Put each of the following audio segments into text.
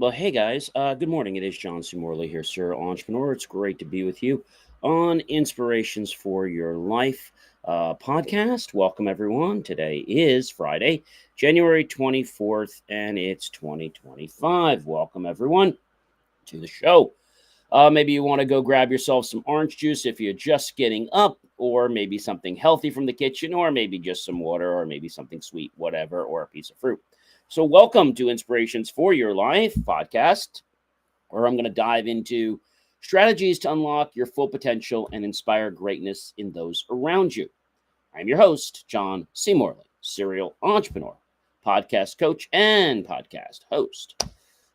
Well, hey guys, good morning. It is John C. Morley here, Sir Entrepreneur. It's great to be with you on Inspirations for Your Life podcast. Welcome, everyone. Today is Friday, January 24th, and it's 2025. Welcome, everyone, to the show. Maybe you want to go grab yourself some orange juice if you're just getting up, or maybe something healthy from the kitchen, or maybe just some water, or maybe something sweet, whatever, or a piece of fruit. So, welcome to Inspirations for Your Life podcast, where I'm going to dive into strategies to unlock your full potential and inspire greatness in those around you. I'm your host, John C. Morley, serial entrepreneur, podcast coach, and podcast host.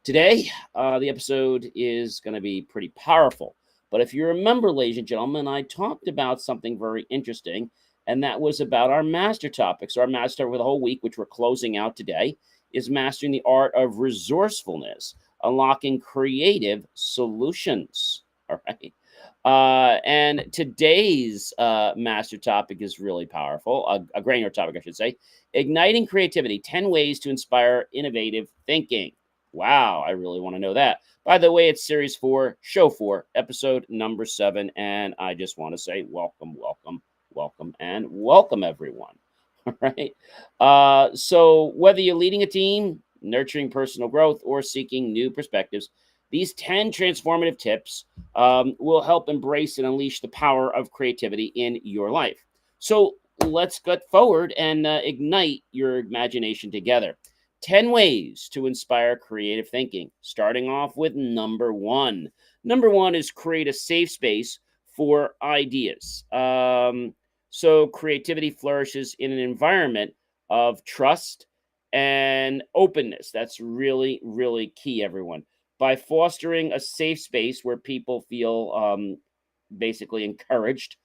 Today, the episode is going to be pretty powerful. But if you remember, ladies and gentlemen, I talked about something very interesting, and that was about our master topics. Our master for the whole week, which we're closing out today, is mastering the art of resourcefulness, unlocking creative solutions. All right. And today's master topic is really powerful, a granular topic, I should say, igniting creativity, 10 ways to inspire innovative thinking. Wow, I really want to know that. By the way, it's series 4, show 4, episode number 7. And I just want to say welcome, welcome, welcome, and welcome, everyone. All right. So, whether you're leading a team, nurturing personal growth, or seeking new perspectives, these 10 transformative tips will help embrace and unleash the power of creativity in your life. So, let's get forward and ignite your imagination together. 10 ways to inspire creative thinking, starting off with number 1. Number 1 is create a safe space for ideas. So creativity flourishes in an environment of trust and openness. That's really, really key, everyone. By fostering a safe space where people feel basically encouraged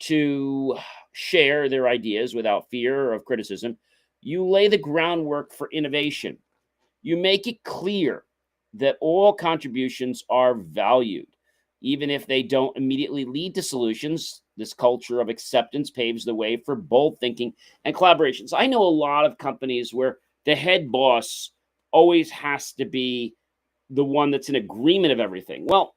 to share their ideas without fear of criticism, you lay the groundwork for innovation. You make it clear that all contributions are valued, even if they don't immediately lead to solutions. This culture of acceptance paves the way for bold thinking and collaborations. I know a lot of companies where the head boss always has to be the one that's in agreement of everything. Well,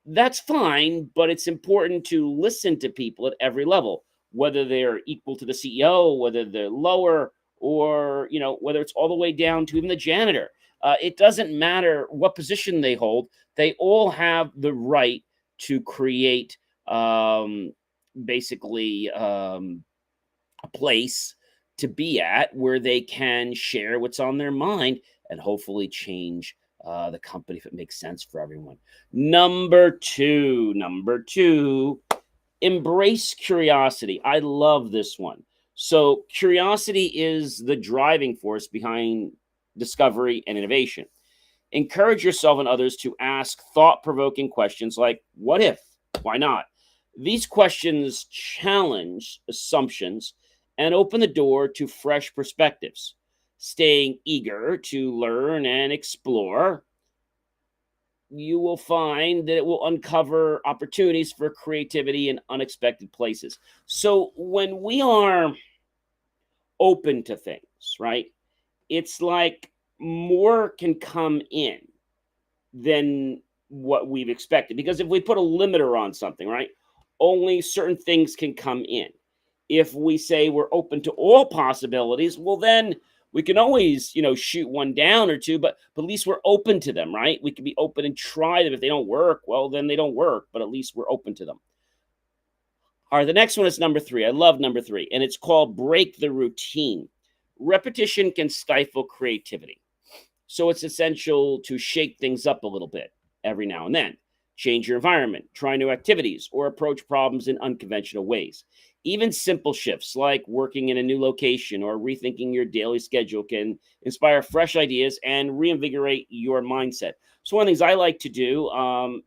that's fine, but it's important to listen to people at every level, whether they're equal to the CEO, whether they're lower, or whether it's all the way down to even the janitor. It doesn't matter what position they hold; they all have the right to create, basically, a place to be at where they can share what's on their mind and hopefully change the company if it makes sense for everyone. Number two, embrace curiosity. I love this one. So, curiosity is the driving force behind discovery and innovation. Encourage yourself and others to ask thought provoking questions like, what if? Why not? These questions challenge assumptions and open the door to fresh perspectives. Staying eager to learn and explore, you will find that it will uncover opportunities for creativity in unexpected places. So when we are open to things, right, it's like more can come in than what we've expected. Because if we put a limiter on something, right, only certain things can come in. If we say we're open to all possibilities, well, then we can always, shoot one down or two, but at least we're open to them, right? We can be open and try them. If they don't work, well, then they don't work, but at least we're open to them. All right, the next one is number 3. I love number 3, and it's called break the routine. Repetition can stifle creativity. So it's essential to shake things up a little bit every now and then. Change your environment, try new activities, or approach problems in unconventional ways. Even simple shifts like working in a new location or rethinking your daily schedule can inspire fresh ideas and reinvigorate your mindset. So, one of the things I like to do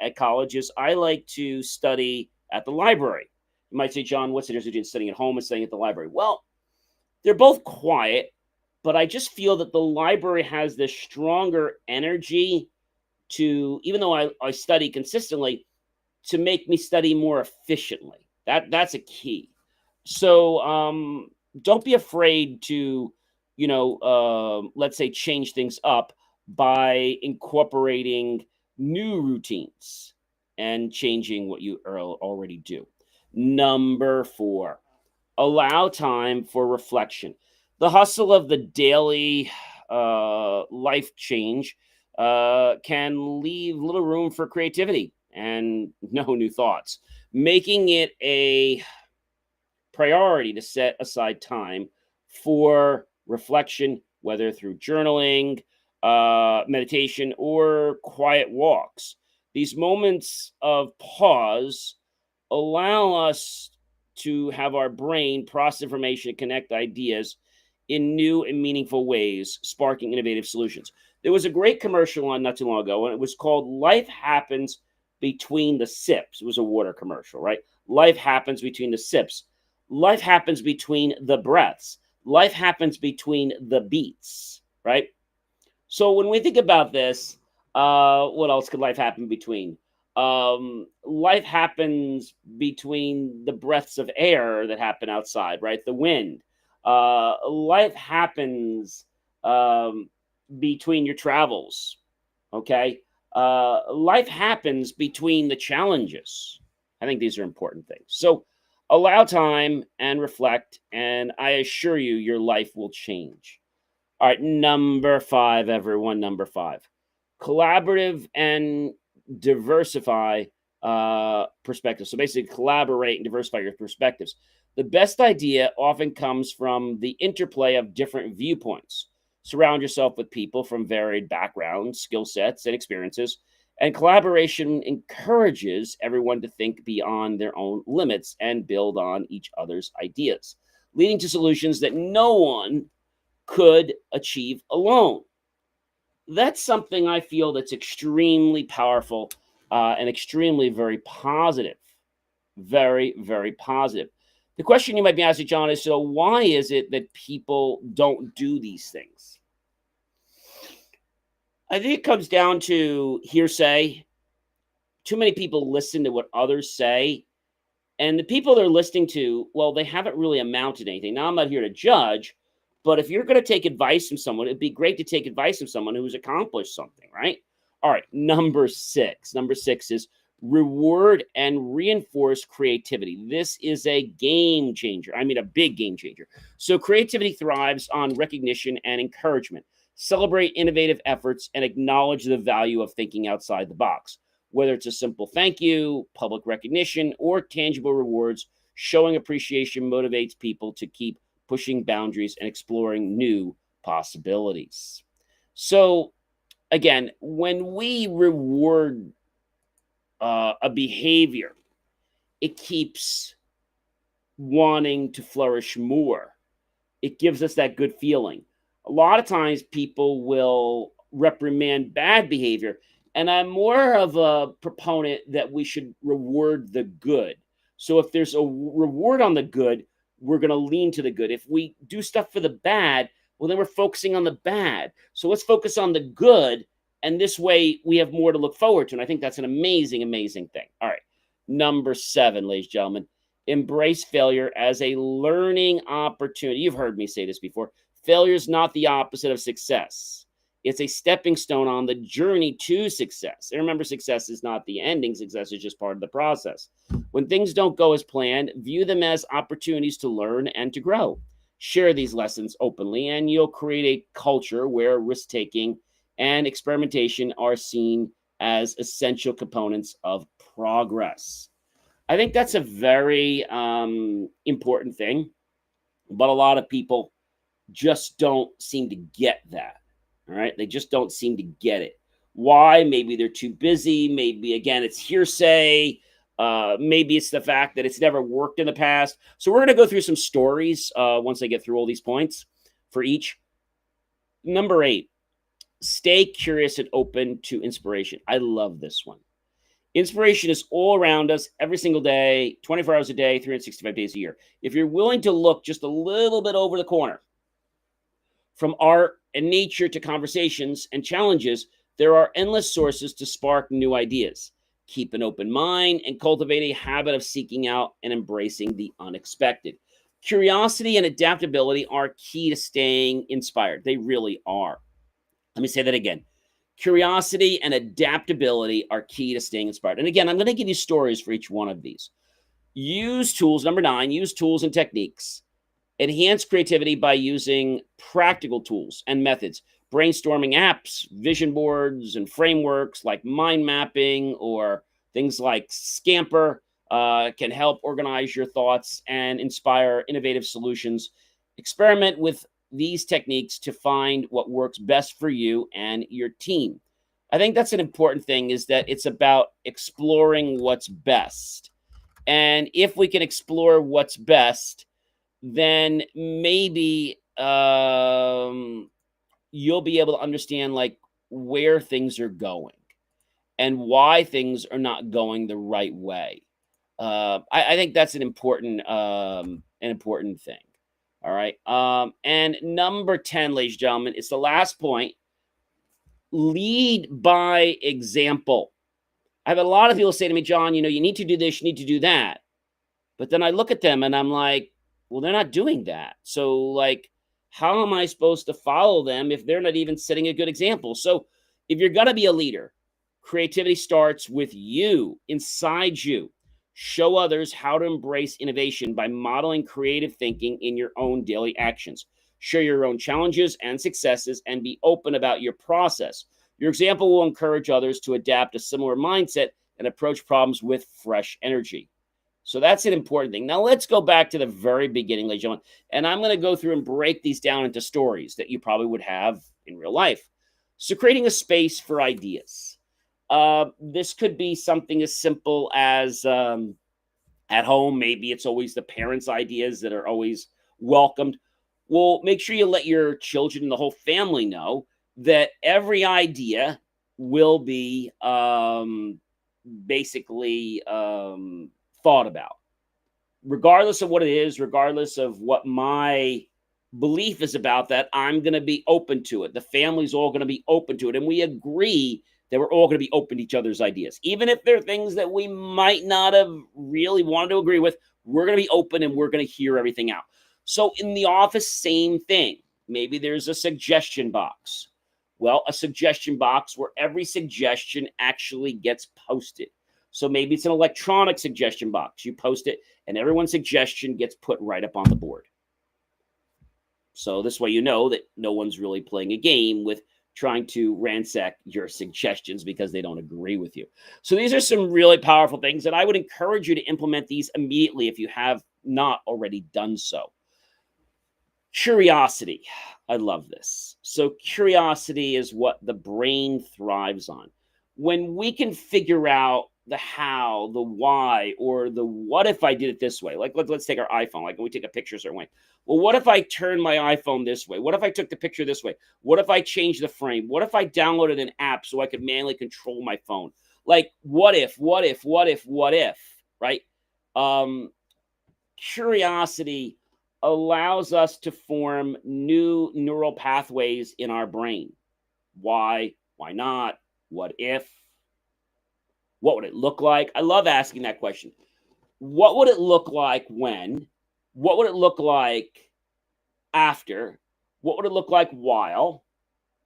at college is I like to study at the library. You might say, John, what's the difference between studying at home and studying at the library? Well, they're both quiet, but I just feel that the library has this stronger energy to, even though I study consistently, to make me study more efficiently. That's a key. So don't be afraid to, let's say change things up, by incorporating new routines and changing what you already do. Number four, allow time for reflection. The hustle of the daily life change can leave little room for creativity and no new thoughts, making it a priority to set aside time for reflection, whether through journaling, meditation, or quiet walks. These moments of pause allow us to have our brain process information and connect ideas in new and meaningful ways, sparking innovative solutions. There was a great commercial on not too long ago, and it was called Life Happens Between the Sips. It was a water commercial, right? Life happens between the sips. Life happens between the breaths. Life happens between the beats, right? So when we think about this, what else could life happen between? Life happens between the breaths of air that happen outside, right? The wind. Life happens between your travels, okay? Life happens between the challenges. I think these are important things. So allow time and reflect, and I assure you, your life will change. All right, number five, everyone. Number five, collaborative and diversify perspectives. So basically, collaborate and diversify your perspectives. The best idea often comes from the interplay of different viewpoints. Surround yourself with people from varied backgrounds, skill sets, and experiences. And collaboration encourages everyone to think beyond their own limits and build on each other's ideas, leading to solutions that no one could achieve alone. That's something I feel that's extremely powerful and extremely very positive. Very, very positive. The question you might be asking, John, is so why is it that people don't do these things? I think it comes down to hearsay. Too many people listen to what others say. And the people they're listening to, well, they haven't really amounted to anything. Now, I'm not here to judge, but if you're going to take advice from someone, it'd be great to take advice from someone who's accomplished something, right? All right, number six. Number six is reward and reinforce creativity. This is a game changer. I mean, a big game changer. So, creativity thrives on recognition and encouragement. Celebrate innovative efforts and acknowledge the value of thinking outside the box. Whether it's a simple thank you, public recognition, or tangible rewards, showing appreciation motivates people to keep pushing boundaries and exploring new possibilities. So, again, when we reward a behavior, it keeps wanting to flourish more. It gives us that good feeling. A lot of times people will reprimand bad behavior, and I'm more of a proponent that we should reward the good. So if there's a reward on the good, we're going to lean to the good. If we do stuff for the bad, well, then we're focusing on the bad. So let's focus on the good, and this way we have more to look forward to. And I think that's an amazing, amazing thing. All right. Number seven, ladies and gentlemen, embrace failure as a learning opportunity. You've heard me say this before. Failure is not the opposite of success. It's a stepping stone on the journey to success. And remember, success is not the ending, success is just part of the process. When things don't go as planned, view them as opportunities to learn and to grow. Share these lessons openly, and you'll create a culture where risk taking and experimentation are seen as essential components of progress. I think that's a very important thing, but a lot of people just don't seem to get that. All right. They just don't seem to get it. Why? Maybe they're too busy. Maybe, again, it's hearsay. Maybe it's the fact that it's never worked in the past. So we're going to go through some stories once I get through all these points for each. Number eight, stay curious and open to inspiration. I love this one. Inspiration is all around us every single day, 24 hours a day, 365 days a year. If you're willing to look just a little bit over the corner, from art and nature to conversations and challenges, there are endless sources to spark new ideas. Keep an open mind and cultivate a habit of seeking out and embracing the unexpected. Curiosity and adaptability are key to staying inspired. They really are. Let me say that again. Curiosity and adaptability are key to staying inspired. And again, I'm going to give you stories for each one of these. Use tools. Number 9, use tools and techniques. Enhance creativity by using practical tools and methods. Brainstorming apps, vision boards, and frameworks like mind mapping or things like Scamper can help organize your thoughts and inspire innovative solutions. Experiment with these techniques to find what works best for you and your team. I think that's an important thing, is that it's about exploring what's best. And if we can explore what's best, then maybe you'll be able to understand like where things are going and why things are not going the right way. I think that's an important thing. All right. And number 10, ladies and gentlemen, it's the last point. Lead by example. I have a lot of people say to me, John, you need to do this, you need to do that. But then I look at them and I'm like, well, they're not doing that. So, like, how am I supposed to follow them if they're not even setting a good example? So, if you're going to be a leader, creativity starts with you, inside you. Show others how to embrace innovation by modeling creative thinking in your own daily actions. Share your own challenges and successes and be open about your process. Your example will encourage others to adapt a similar mindset and approach problems with fresh energy. So that's an important thing. Now let's go back to the very beginning, ladies and gentlemen, and I'm going to go through and break these down into stories that you probably would have in real life. So creating a space for ideas. This could be something as simple as at home. Maybe it's always the parents' ideas that are always welcomed. Well, make sure you let your children and the whole family know that every idea will be basically thought about, regardless of what it is, regardless of what my belief is about that. I'm going to be open to it. The family's all going to be open to it. And we agree that we're all going to be open to each other's ideas. Even if there are things that we might not have really wanted to agree with, we're going to be open and we're going to hear everything out. So in the office, same thing. Maybe there's a suggestion box. Well, a suggestion box where every suggestion actually gets posted. So maybe it's an electronic suggestion box. You post it and everyone's suggestion gets put right up on the board. So this way you know that no one's really playing a game with trying to ransack your suggestions because they don't agree with you. So these are some really powerful things, and I would encourage you to implement these immediately if you have not already done so. Curiosity. I love this. So curiosity is what the brain thrives on. When we can figure out the how, the why, or the what if I did it this way. Like let's take our iPhone. Like when we take a picture a certain way. Well, what if I turned my iPhone this way? What if I took the picture this way? What if I changed the frame? What if I downloaded an app so I could manually control my phone? Like what if, right? Curiosity allows us to form new neural pathways in our brain. Why? Why not? What if? What would it look like? I love asking that question. What would it look like when? What would it look like after? What would it look like while?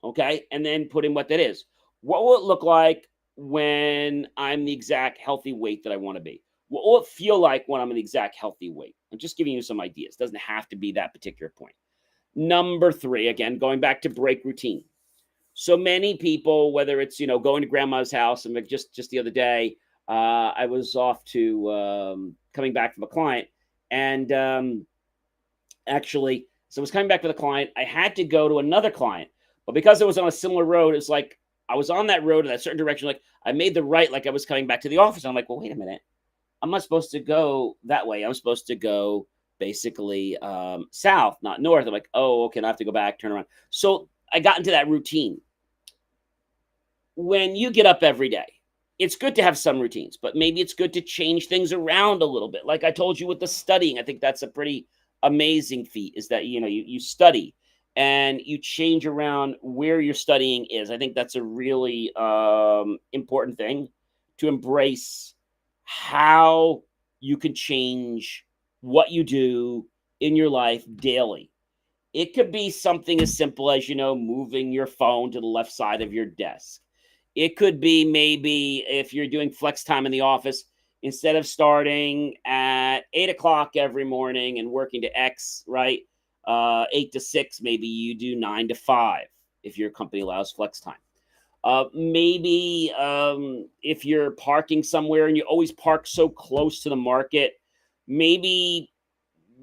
Okay. And then put in what that is. What will it look like when I'm the exact healthy weight that I want to be? What will it feel like when I'm in the exact healthy weight? I'm just giving you some ideas. It doesn't have to be that particular point. Number 3, again, going back to break routine. So many people, whether it's, going to grandma's house, and just the other day, I was off to coming back from a client, and actually, so I was coming back with a client. I had to go to another client, but because it was on a similar road, it's like I was on that road in that certain direction. Like I made the right, like I was coming back to the office. I'm like, well, wait a minute, I'm not supposed to go that way. I'm supposed to go basically south, not north. I'm like, oh, okay, I have to go back, turn around. So I got into that routine. When you get up every day, it's good to have some routines, but maybe it's good to change things around a little bit. Like I told you with the studying, I think that's a pretty amazing feat, is that, you study and you change around where your studying is. I think that's a really important thing to embrace, how you can change what you do in your life daily. It could be something as simple as, moving your phone to the left side of your desk. It could be maybe if you're doing flex time in the office, instead of starting at 8 o'clock every morning and working to X, right? 8 to 6, maybe you do 9 to 5 if your company allows flex time. Maybe if you're parking somewhere and you always park so close to the market, maybe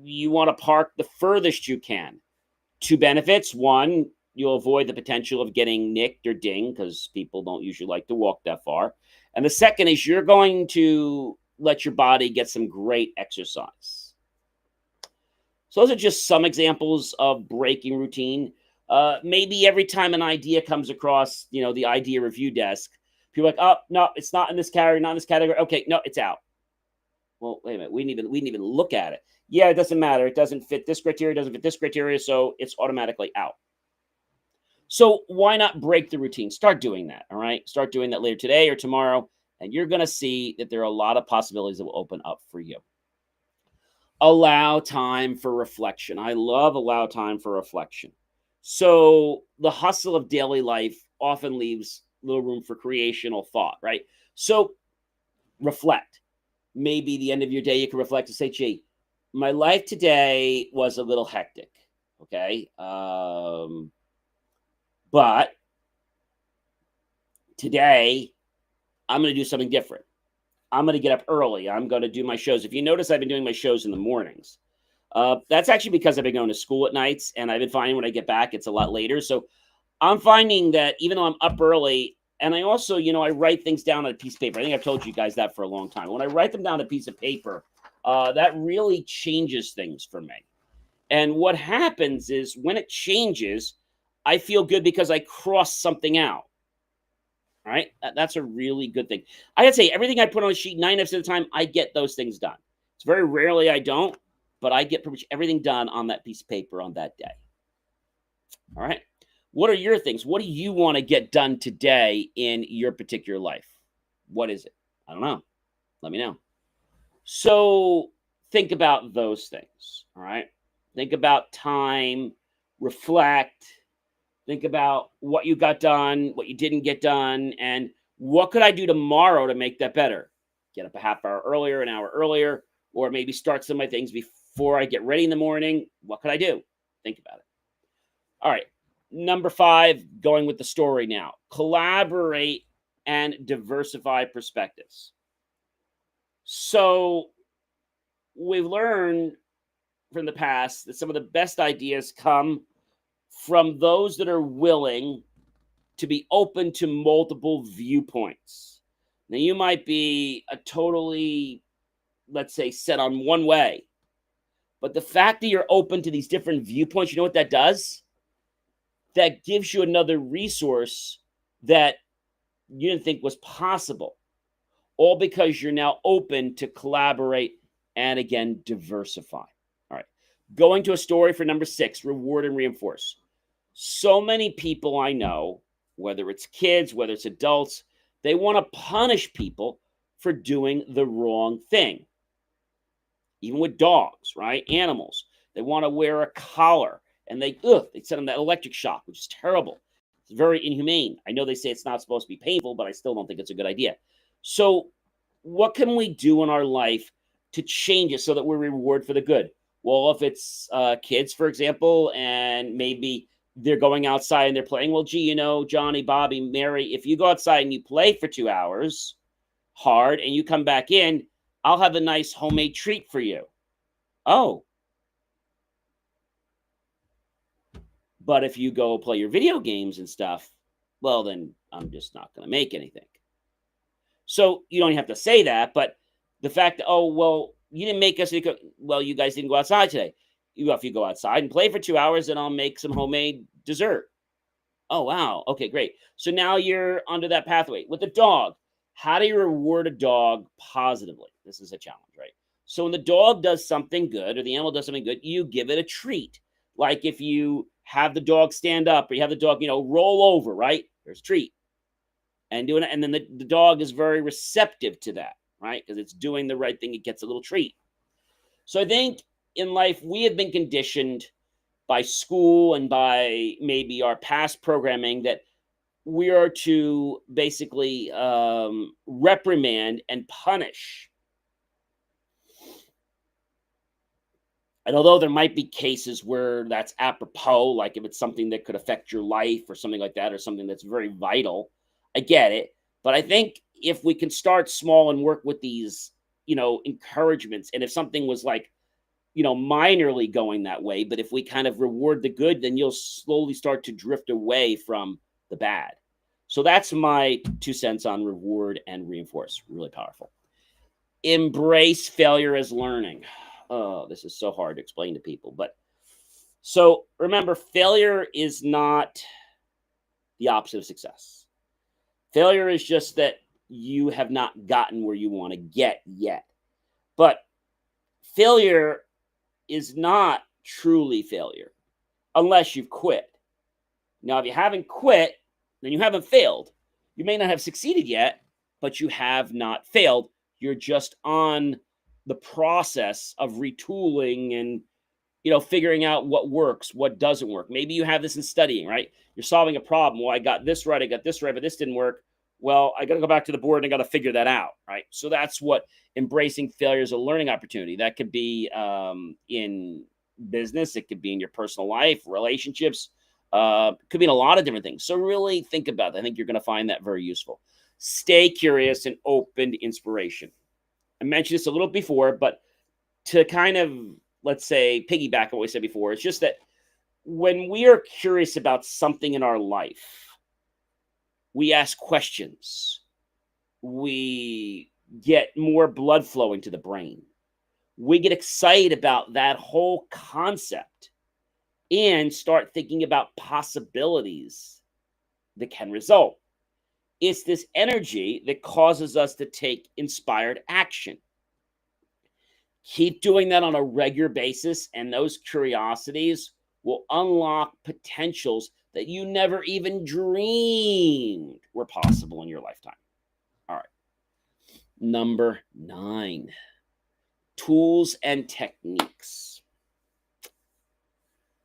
you want to park the furthest you can. Two benefits: one, you'll avoid the potential of getting nicked or dinged because people don't usually like to walk that far. And the second is you're going to let your body get some great exercise. So those are just some examples of breaking routine. Maybe every time an idea comes across, the idea review desk, people are like, oh no, it's not in this category, not in this category. Okay, no, it's out. Well, wait a minute. We didn't even look at it. Yeah, it doesn't matter. It doesn't fit this criteria, doesn't fit this criteria, so it's automatically out. So why not break the routine? Start doing that. All right. Start doing that later today or tomorrow. And you're going to see that there are a lot of possibilities that will open up for you. Allow time for reflection. I love allow time for reflection. So the hustle of daily life often leaves little room for creational thought, right? So reflect. Maybe the end of your day, you can reflect and say, gee, my life today was a little hectic. Okay. But today, I'm going to do something different. I'm going to get up early. I'm going to do my shows. If you notice, I've been doing my shows in the mornings. That's actually because I've been going to school at nights, and I've been finding when I get back, it's a lot later. So I'm finding that even though I'm up early, and I also, I write things down on a piece of paper. I think I've told you guys that for a long time. When I write them down on a piece of paper, that really changes things for me. And what happens is when it changes, I feel good because I cross something out. All right. That's a really good thing. I gotta say, everything I put on a sheet 9 of the time, I get those things done. It's very rarely I don't, but I get pretty much everything done on that piece of paper on that day. All right. What are your things? What do you want to get done today in your particular life? What is it? I don't know. Let me know. So think about those things. All right. Think about time, reflect, think about what you got done, what you didn't get done, and what could I do tomorrow to make that better? Get up a half hour earlier, an hour earlier, or maybe start some of my things before I get ready in the morning. What could I do? Think about it. All right. Number 5, going with the story now. Collaborate and diversify perspectives. So we've learned from the past that some of the best ideas come from those that are willing to be open to multiple viewpoints. Now, you might be a totally, let's say, set on one way, but the fact that you're open to these different viewpoints, you know what that does? That gives you another resource that you didn't think was possible, all because you're now open to collaborate and again, diversify. All right. Going to a story for number 6, reward and reinforce. So many people I know, whether it's kids, whether it's adults, they want to punish people for doing the wrong thing. Even with dogs, right? Animals, they want to wear a collar and they send them that electric shock, which is terrible. It's very inhumane. I know they say it's not supposed to be painful, but I still don't think it's a good idea. So, what can we do in our life to change it so that we're rewarded for the good? Well, if it's kids, for example, and maybe they're going outside and they're playing, well, gee, Johnny, Bobby, Mary, if you go outside and you play for 2 hours hard and you come back in, I'll have a nice homemade treat for you. Oh, but if you go play your video games and stuff, well, then I'm just not going to make anything. So you don't have to say that, but the fact that, oh, well, you didn't make us, well, you guys didn't go outside today. If you go outside and play for 2 hours, then I'll make some homemade dessert. Oh, wow. Okay, great. So now you're under that pathway. With the dog, how do you reward a dog positively? This is a challenge, right? So when the dog does something good or the animal does something good, you give it a treat. Like if you have the dog stand up or you have the dog, roll over, right? There's a treat. And doing it, and then the dog is very receptive to that, right? Because it's doing the right thing. It gets a little treat. So I think in life, we have been conditioned by school and by maybe our past programming that we are to basically reprimand and punish. And although there might be cases where that's apropos, like if it's something that could affect your life or something like that, or something that's very vital, I get it. But I think if we can start small and work with these, encouragements, and if something was like, minorly going that way, but if we kind of reward the good, then you'll slowly start to drift away from the bad. So that's my 2 cents on reward and reinforce. Really powerful. Embrace failure as learning. Oh, this is so hard to explain to people. But so remember, failure is not the opposite of success. Failure is just that you have not gotten where you want to get yet. But failure is not truly failure unless you've quit. Now, if you haven't quit, then you haven't failed. You may not have succeeded yet, but you have not failed. You're just on the process of retooling and figuring out what works, what doesn't work. Maybe you have this in studying, right? You're solving a problem. Well, I got this right, but this didn't work. Well, I got to go back to the board and I got to figure that out, right? So that's what embracing failure is, a learning opportunity. That could be in business, it could be in your personal life, relationships, could be in a lot of different things. So really think about that. I think you're going to find that very useful. Stay curious and open to inspiration. I mentioned this a little before, but to kind of, let's say, piggyback on what we said before, it's just that when we are curious about something in our life, we ask questions, we get more blood flowing to the brain, we get excited about that whole concept and start thinking about possibilities that can result. It's this energy that causes us to take inspired action. Keep doing that on a regular basis, and those curiosities will unlock potentials that you never even dreamed were possible in your lifetime. All right. Number 9, tools and techniques.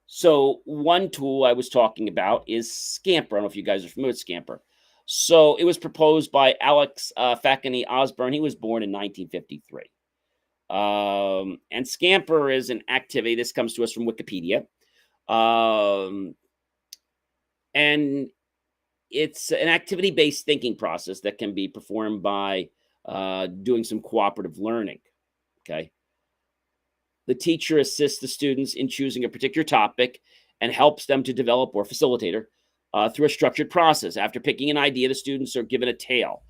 So one tool I was talking about is Scamper. I don't know if you guys are familiar with Scamper. So it was proposed by Alex Fakany Osborne. He was born in 1953. And Scamper is an activity. This comes to us from Wikipedia. And it's an activity-based thinking process that can be performed by doing some cooperative learning. Okay. The teacher assists the students in choosing a particular topic and helps them to develop, or facilitator, through a structured process. After picking an idea, the students are given a tale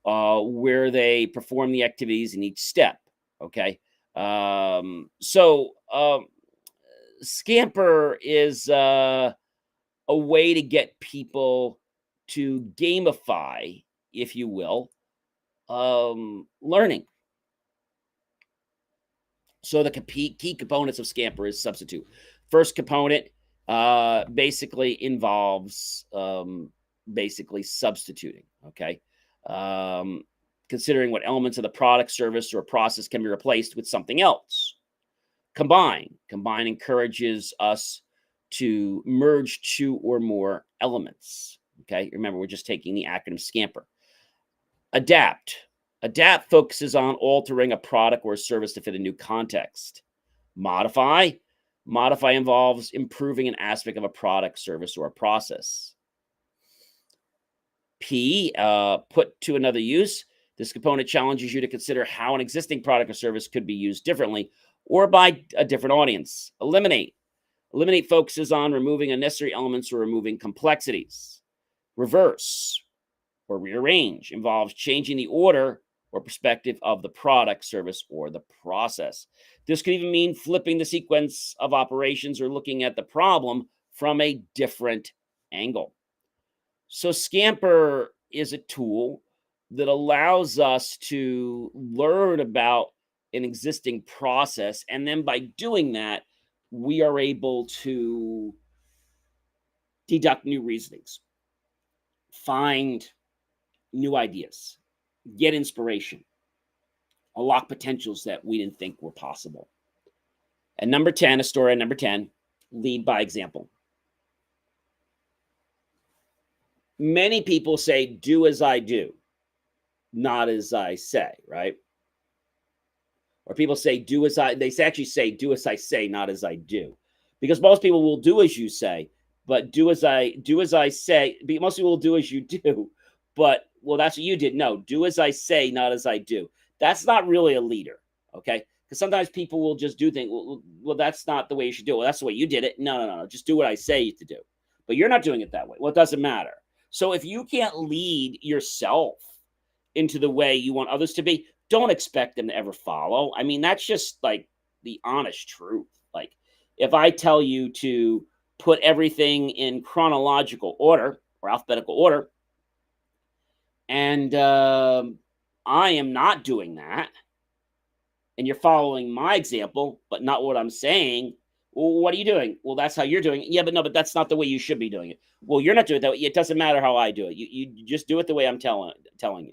where they perform the activities in each step. Okay. Scamper is a way to get people to gamify, if you will, learning. So the key components of Scamper is substitute. First component basically involves basically substituting. Okay. Considering what elements of the product, service, or process can be replaced with something else. Combine encourages us to merge 2 or more elements. Okay. Remember, we're just taking the acronym Scamper. Adapt focuses on altering a product or a service to fit a new context. Modify involves improving an aspect of a product, service, or a process. P, put to another use. This component challenges you to consider how an existing product or service could be used differently or by a different audience. Eliminate focuses on removing unnecessary elements or removing complexities. Reverse or rearrange involves changing the order or perspective of the product, service, or the process. This could even mean flipping the sequence of operations or looking at the problem from a different angle. So Scamper is a tool that allows us to learn about an existing process. And then by doing that, we are able to deduct new reasonings, find new ideas, get inspiration, unlock potentials that we didn't think were possible. And number 10, a story on number 10, lead by example. Many people say, do as I do, not as I say, right? Or people say, they actually say, do as I say, not as I do. Because most people will do as you say, but do as I say. Most people will do as you do, but well, that's what you did. No, do as I say, not as I do. That's not really a leader, okay? Because sometimes people will just do things. Well, that's not the way you should do it. Well, that's the way you did it. No, no, no, no. Just do what I say to do. But you're not doing it that way. Well, it doesn't matter. So if you can't lead yourself into the way you want others to be, don't expect them to ever follow. I mean, that's just like the honest truth. Like, if I tell you to put everything in chronological order or alphabetical order, and I am not doing that, and you're following my example, but not what I'm saying, well, what are you doing? Well, that's how you're doing it. Yeah, but no, but that's not the way you should be doing it. Well, you're not doing it that way. It doesn't matter how I do it. You just do it the way I'm telling you.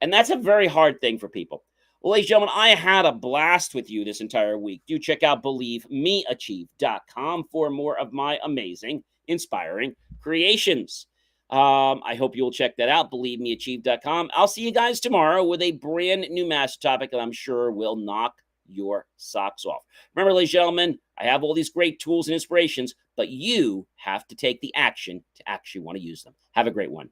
And that's a very hard thing for people. Well, ladies and gentlemen, I had a blast with you this entire week. Do check out BelieveMeAchieve.com for more of my amazing, inspiring creations. I hope you'll check that out, BelieveMeAchieve.com. I'll see you guys tomorrow with a brand new master topic that I'm sure will knock your socks off. Remember, ladies and gentlemen, I have all these great tools and inspirations, but you have to take the action to actually want to use them. Have a great one.